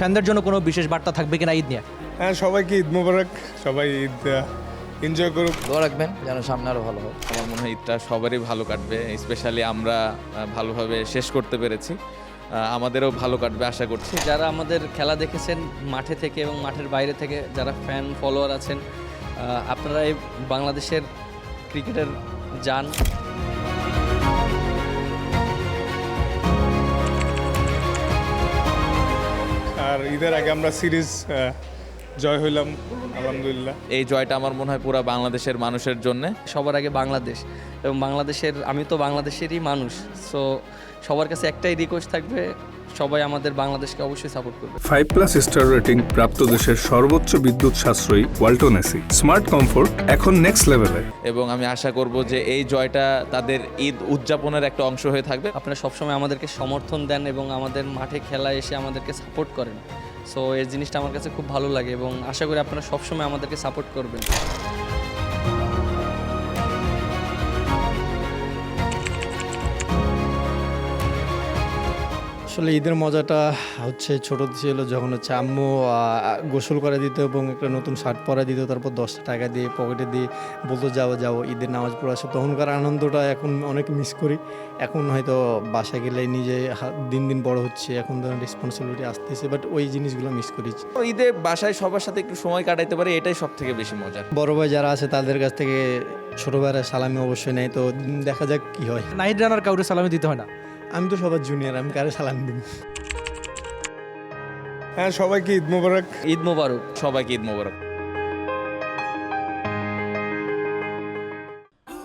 ফ্যানদের জন্য কোনো বিশেষ বার্তা থাকবে কিনা ঈদ নিয়ে? হ্যাঁ, সবাইকে ঈদ মোবারক, সবাই ঈদ এনজয় করুক। দোয়া রাখবেন যেন সামনে আরও ভালো হয়। আমার মনে হয় ঈদটা সবারই ভালো কাটবে, স্পেশালি আমরা ভালোভাবে শেষ করতে পেরেছি, আমাদেরও ভালো কাটবে আশা করছি। যারা আমাদের খেলা দেখেছেন মাঠে থেকে এবং মাঠের বাইরে থেকে, যারা ফ্যান ফলোয়ার আছেন, আপনারা এই বাংলাদেশের ক্রিকেটের জান। আর ঈদের আগে আমরা সিরিজ জয় হইলাম আলহামদুলিল্লাহ। এই জয়টা আমার মনে হয় পুরো বাংলাদেশের মানুষের জন্য। সবার আগে বাংলাদেশ এবং বাংলাদেশের, আমি তো বাংলাদেশেরই মানুষ, সো সবার কাছে একটাই রিকোয়েস্ট থাকবে, সবাই আমাদের বাংলাদেশকে অবশ্যই সাপোর্ট করবে। 5+ স্টার রেটিং প্রাপ্ত দেশের সর্বোচ্চ বিদ্যুৎ সাশ্রয়ী ওয়ালটন এসি। স্মার্ট কমফোর্ট এখন নেক্সট লেভেলে। এবং আমি আশা করব যে এই জয়টা তাদের ঈদ উদযাপনের একটা অংশ হয়ে থাকবে। আপনারা সবসময় আমাদেরকে সমর্থন দেন এবং আমাদের মাঠে খেলায় এসে আমাদেরকে সাপোর্ট করেন, সো এই জিনিসটা আমার কাছে খুব ভালো লাগে এবং আশা করি আপনারা সবসময় আমাদেরকে সাপোর্ট করবেন। আসলে ঈদের মজাটা হচ্ছে ছোটো ছিল যখন হচ্ছে আম্মু গোসল করে দিত এবং একটা নতুন শার্ট পরে দিত, তারপর 10 টাকা দিয়ে পকেটে দিয়ে বলতো যাও যাও ঈদের নামাজ পড়ে আসো। তখনকার আনন্দটা এখন অনেক মিস করি। এখন হয়তো বাসায় গেলে নিজে দিন দিন বড় হচ্ছে, এখন ধরেন রেসপন্সিবিলিটি আসতেছে, বাট ওই জিনিসগুলো মিস করি। ঈদে বাসায় সবার সাথে একটু সময় কাটাইতে পারি, এটাই সব থেকে বেশি মজার। বড় ভাই যারা আছে তাদের কাছ থেকে ছোটো ভাইয়ের সালামি অবশ্যই নেই, তো দেখা যাক কি হয়। নাহিদ রানার কাউরে সালামি দিতে হয় না? আমি তো সবার জুনিয়র, আমি কারে সালাম দিব? হ্যাঁ, সবাইকে ঈদ মোবারক। ঈদ মোবারক। সবাইকে ঈদ মোবারক।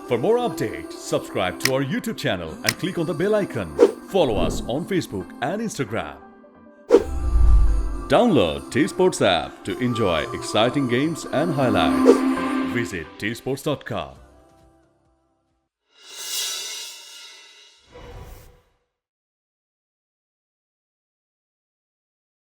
For more updates, subscribe to our YouTube channel and click on the bell icon. Follow us on Facebook and Instagram. Download T-Sports app to enjoy exciting games and highlights. Visit tsports.com.